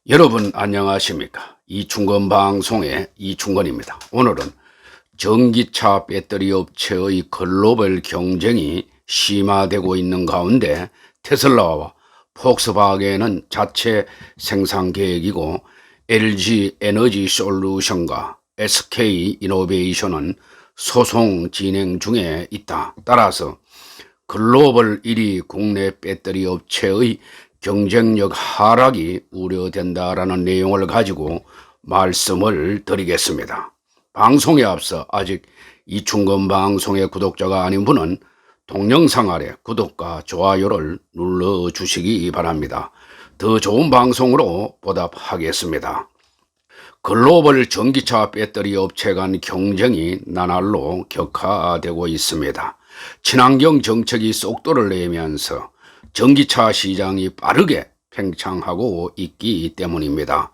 여러분 안녕하십니까? 이충건 방송의 이충건입니다. 오늘은 전기차 배터리 업체의 글로벌 경쟁이 심화되고 있는 가운데 테슬라와 폭스바겐은 자체 생산 계획이고 LG 에너지 솔루션과 SK 이노베이션은 소송 진행 중에 있다. 따라서 글로벌 1위 국내 배터리 업체의 경쟁력 하락이 우려된다라는 내용을 가지고 말씀을 드리겠습니다. 방송에 앞서 아직 이충건 방송의 구독자가 아닌 분은 동영상 아래 구독과 좋아요를 눌러주시기 바랍니다. 더 좋은 방송으로 보답하겠습니다. 글로벌 전기차 배터리 업체 간 경쟁이 나날로 격화되고 있습니다. 친환경 정책이 속도를 내면서 전기차 시장이 빠르게 팽창하고 있기 때문입니다.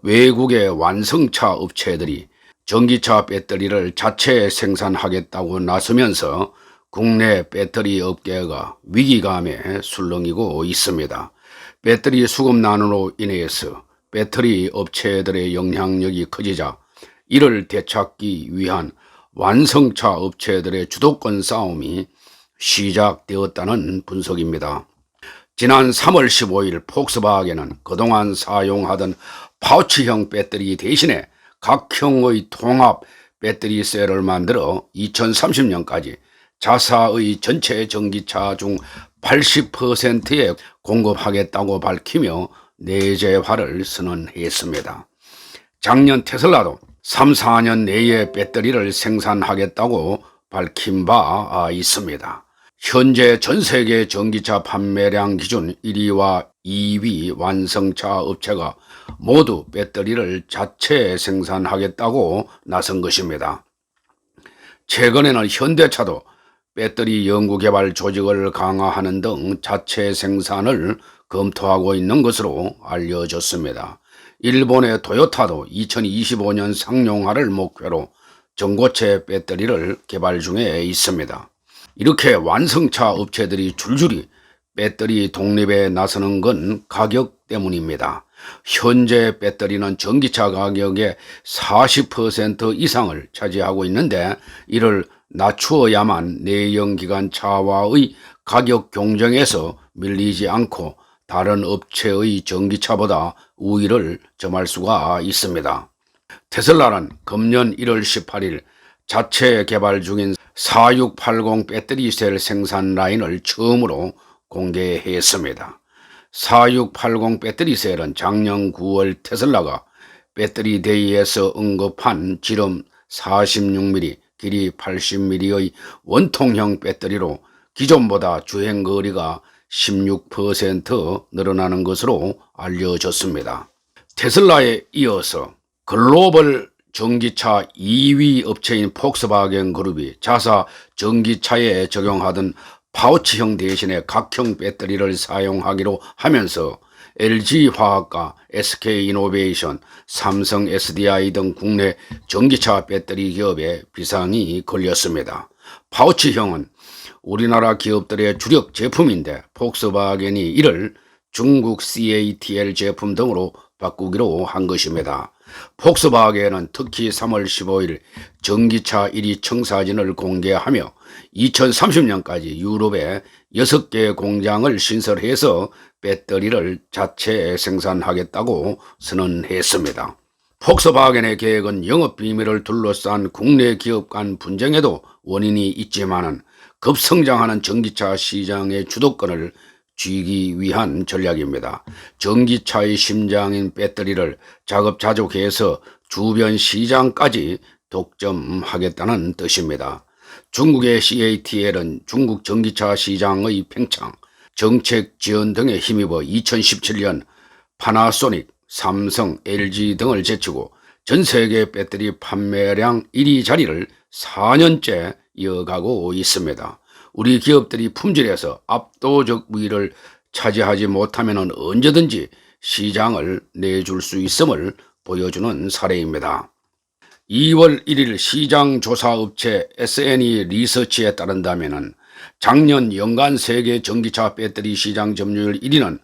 외국의 완성차 업체들이 전기차 배터리를 자체 생산하겠다고 나서면서 국내 배터리 업계가 위기감에 술렁이고 있습니다. 배터리 수급난으로 인해서 배터리 업체들의 영향력이 커지자 이를 되찾기 위한 완성차 업체들의 주도권 싸움이 시작되었다는 분석입니다. 지난 3월 15일 폭스바겐은 그동안 사용하던 파우치형 배터리 대신에 각형의 통합 배터리 셀을 만들어 2030년까지 자사의 전체 전기차 중 80%에 공급하겠다고 밝히며 내재화를 선언했습니다. 작년 테슬라도 3, 4년 내에 배터리를 생산하겠다고 밝힌 바 있습니다. 현재 전 세계 전기차 판매량 기준 1위와 2위 완성차 업체가 모두 배터리를 자체 생산하겠다고 나선 것입니다. 최근에는 현대차도 배터리 연구개발 조직을 강화하는 등 자체 생산을 검토하고 있는 것으로 알려졌습니다. 일본의 토요타도 2025년 상용화를 목표로 전고체 배터리를 개발 중에 있습니다. 이렇게 완성차 업체들이 줄줄이 배터리 독립에 나서는 건 가격 때문입니다. 현재 배터리는 전기차 가격의 40% 이상을 차지하고 있는데 이를 낮추어야만 내연기관차와의 가격 경쟁에서 밀리지 않고 다른 업체의 전기차보다 우위를 점할 수가 있습니다. 테슬라는 금년 1월 18일 자체 개발 중인 4680 배터리 셀 생산 라인을 처음으로 공개했습니다. 4680 배터리 셀은 작년 9월 테슬라가 배터리 데이에서 언급한 지름 46mm, 길이 80mm의 원통형 배터리로 기존보다 주행거리가 16% 늘어나는 것으로 알려졌습니다. 테슬라에 이어서 글로벌 전기차 2위 업체인 폭스바겐 그룹이 자사 전기차에 적용하던 파우치형 대신에 각형 배터리를 사용하기로 하면서 LG화학과 SK이노베이션, 삼성 SDI 등 국내 전기차 배터리 기업에 비상이 걸렸습니다. 파우치형은 우리나라 기업들의 주력 제품인데 폭스바겐이 이를 중국 CATL 제품 등으로 바꾸기로 한 것입니다. 폭스바겐은 특히 3월 15일 전기차 1위 청사진을 공개하며 2030년까지 유럽에 6개 공장을 신설해서 배터리를 자체 생산하겠다고 선언했습니다. 폭스바겐의 계획은 영업비밀을 둘러싼 국내 기업 간 분쟁에도 원인이 있지만은 급성장하는 전기차 시장의 주도권을 쥐기 위한 전략입니다. 전기차의 심장인 배터리를 자급자족해서 주변 시장까지 독점하겠다는 뜻입니다. 중국의 CATL은 중국 전기차 시장의 팽창, 정책 지원 등에 힘입어 2017년 파나소닉, 삼성, LG 등을 제치고 전 세계 배터리 판매량 1위 자리를 4년째 이어가고 있습니다. 우리 기업들이 품질에서 압도적 우위를 차지하지 못하면 언제든지 시장을 내줄 수 있음을 보여주는 사례입니다. 2월 1일 시장조사업체 S&E 리서치에 따른다면 작년 연간 세계 전기차 배터리 시장 점유율 1위는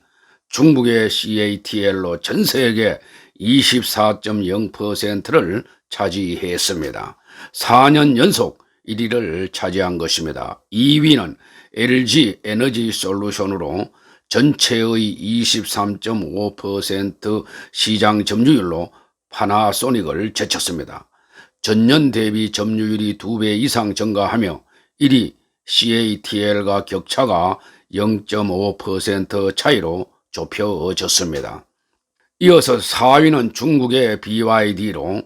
중국의 CATL로 전 세계 24.0%를 차지했습니다. 4년 연속 1위를 차지한 것입니다. 2위는 LG 에너지 솔루션으로 전체의 23.5% 시장 점유율로 파나소닉을 제쳤습니다. 전년 대비 점유율이 2배 이상 증가하며 1위 CATL과 격차가 0.5% 차이로 좁혀졌습니다. 이어서 4위는 중국의 BYD로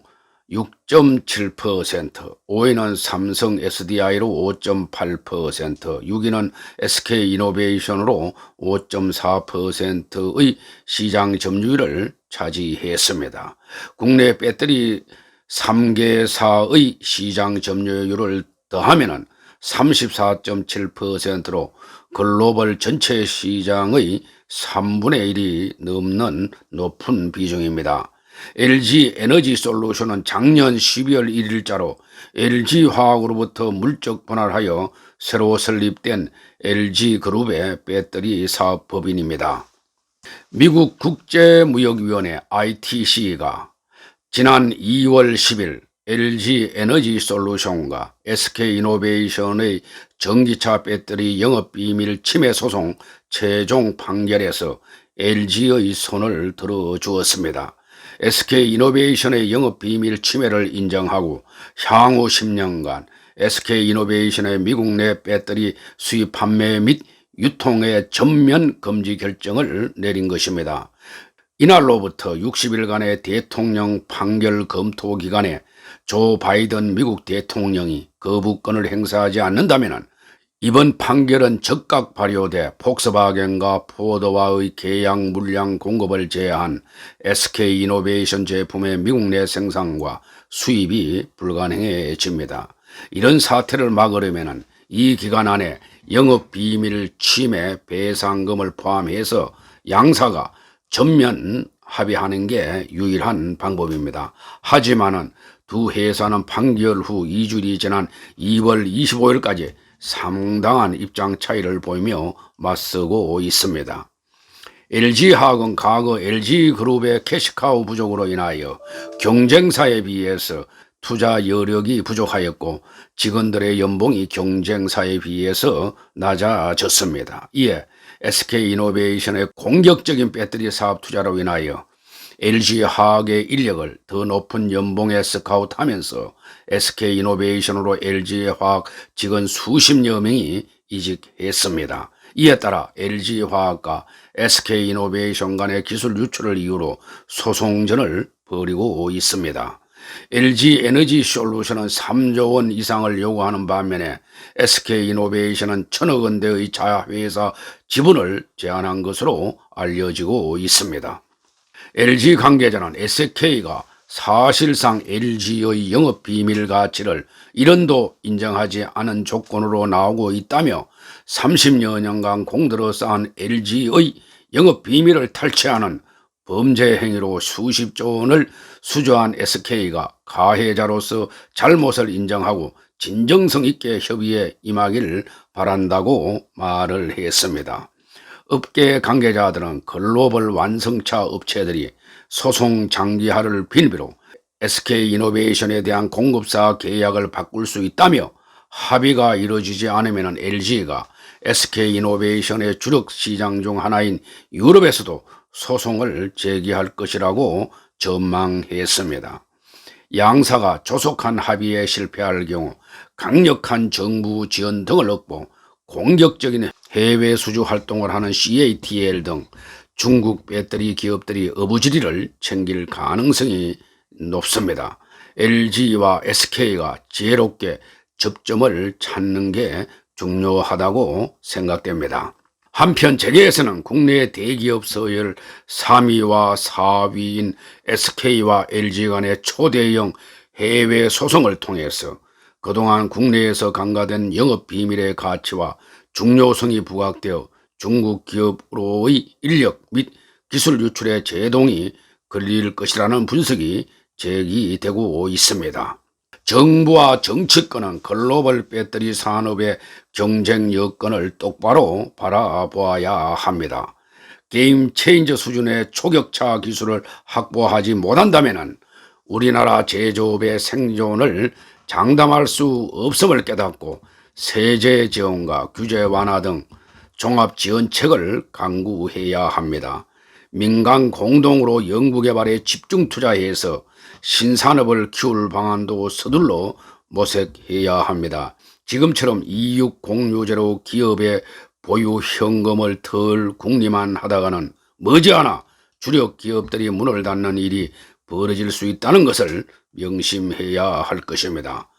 6.7%, 5위는 삼성 SDI로 5.8%, 6위는 SK이노베이션으로 5.4%의 시장 점유율을 차지했습니다. 국내 배터리 3개사의 시장 점유율을 더하면 34.7%로 글로벌 전체 시장의 3분의 1이 넘는 높은 비중입니다. LG 에너지 솔루션은 작년 12월 1일자로 LG화학으로부터 물적 분할하여 새로 설립된 LG그룹의 배터리 사업법인입니다. 미국 국제무역위원회 ITC가 지난 2월 10일 LG 에너지 솔루션과 SK이노베이션의 전기차 배터리 영업비밀 침해 소송 최종 판결에서 LG의 손을 들어주었습니다. SK이노베이션의 영업비밀 침해를 인정하고 향후 10년간 SK이노베이션의 미국 내 배터리 수입 판매 및 유통의 전면 금지 결정을 내린 것입니다. 이날로부터 60일간의 대통령 판결 검토 기간에 조 바이든 미국 대통령이 거부권을 행사하지 않는다면 이번 판결은 즉각 발효돼 폭스바겐과 포드와의 계약 물량 공급을 제한 SK이노베이션 제품의 미국 내 생산과 수입이 불가능해집니다. 이런 사태를 막으려면 이 기간 안에 영업비밀 침해 배상금을 포함해서 양사가 전면 합의하는 게 유일한 방법입니다. 하지만은 두 회사는 판결 후 2주일이 지난 2월 25일까지 상당한 입장 차이를 보이며 맞서고 있습니다. LG화학은 과거 LG그룹의 캐시카우 부족으로 인하여 경쟁사에 비해서 투자 여력이 부족하였고 직원들의 연봉이 경쟁사에 비해서 낮아졌습니다. 이에 SK이노베이션의 공격적인 배터리 사업 투자로 인하여 LG화학의 인력을 더 높은 연봉에 스카우트하면서 SK이노베이션으로 LG화학 직원 수십여 명이 이직했습니다. 이에 따라 LG화학과 SK이노베이션 간의 기술 유출을 이유로 소송전을 벌이고 있습니다. LG 에너지 솔루션은 3조 원 이상을 요구하는 반면에 SK이노베이션은 1,000억 원대의 자회사 지분을 제한한 것으로 알려지고 있습니다. LG 관계자는 SK가 사실상 LG의 영업비밀 가치를 1원도 인정하지 않은 조건으로 나오고 있다며 30여 년간 공들여 쌓은 LG의 영업비밀을 탈취하는 범죄 행위로 수십조 원을 수주한 SK가 가해자로서 잘못을 인정하고 진정성 있게 협의에 임하기를 바란다고 말을 했습니다. 업계 관계자들은 글로벌 완성차 업체들이 소송 장기화를 빌미로 SK이노베이션에 대한 공급사 계약을 바꿀 수 있다며 합의가 이루어지지 않으면 LG가 SK이노베이션의 주력 시장 중 하나인 유럽에서도 소송을 제기할 것이라고 전망했습니다. 양사가 조속한 합의에 실패할 경우 강력한 정부 지원 등을 얻고 공격적인 해외 수주 활동을 하는 CATL 등 중국 배터리 기업들이 어부지리를 챙길 가능성이 높습니다. LG와 SK가 지혜롭게 접점을 찾는 게 중요하다고 생각됩니다. 한편 재계에서는 국내 대기업 서열 3위와 4위인 SK와 LG 간의 초대형 해외 소송을 통해서 그동안 국내에서 간과된 영업비밀의 가치와 중요성이 부각되어 중국 기업으로의 인력 및 기술 유출의 제동이 걸릴 것이라는 분석이 제기되고 있습니다. 정부와 정치권은 글로벌 배터리 산업의 경쟁 여건을 똑바로 바라보아야 합니다. 게임 체인저 수준의 초격차 기술을 확보하지 못한다면 우리나라 제조업의 생존을 장담할 수 없음을 깨닫고 세제 지원과 규제 완화 등 종합지원책을 강구해야 합니다. 민간 공동으로 연구개발에 집중 투자해서 신산업을 키울 방안도 서둘러 모색해야 합니다. 지금처럼 이육공유제로 기업의 보유 현금을 덜 궁리만 하다가는 머지않아 주력 기업들이 문을 닫는 일이 벌어질 수 있다는 것을 명심해야 할 것입니다.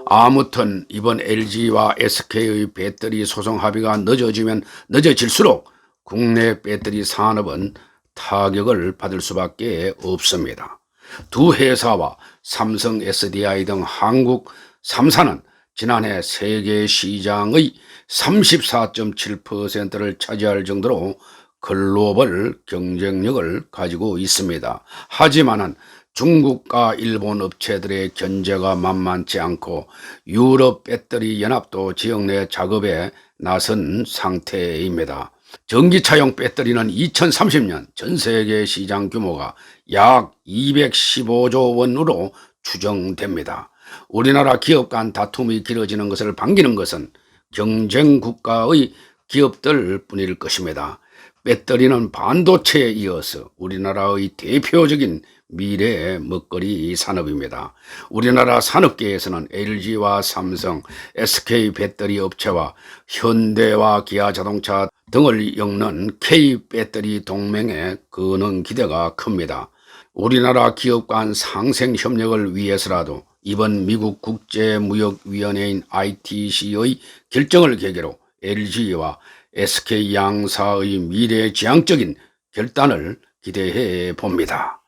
아무튼 이번 LG와 SK의 배터리 소송 합의가 늦어지면 늦어질수록 국내 배터리 산업은 타격을 받을 수밖에 없습니다. 두 회사와 삼성 SDI 등 한국 3사는 지난해 세계 시장의 34.7%를 차지할 정도로 글로벌 경쟁력을 가지고 있습니다. 하지만 중국과 일본 업체들의 견제가 만만치 않고 유럽 배터리 연합도 지역 내 작업에 나선 상태입니다. 전기차용 배터리는 2030년 전 세계 시장 규모가 약 215조 원으로 추정됩니다. 우리나라 기업 간 다툼이 길어지는 것을 반기는 것은 경쟁 국가의 기업들 뿐일 것입니다. 배터리는 반도체에 이어서 우리나라의 대표적인 미래 먹거리 산업입니다. 우리나라 산업계에서는 LG와 삼성, SK 배터리 업체와 현대와 기아자동차 등을 엮는 K배터리 동맹의 그는 기대가 큽니다. 우리나라 기업 간 상생 협력을 위해서라도 이번 미국 국제무역위원회인 ITC의 결정을 계기로 LG와 SK 양사의 미래지향적인 결단을 기대해 봅니다.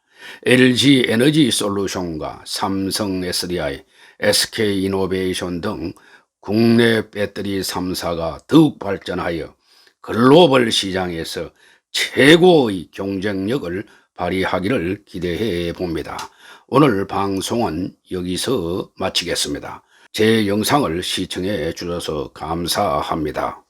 LG 에너지 솔루션과 삼성 SDI, SK 이노베이션 등 국내 배터리 3사가 더욱 발전하여 글로벌 시장에서 최고의 경쟁력을 발휘하기를 기대해 봅니다. 오늘 방송은 여기서 마치겠습니다. 제 영상을 시청해 주셔서 감사합니다.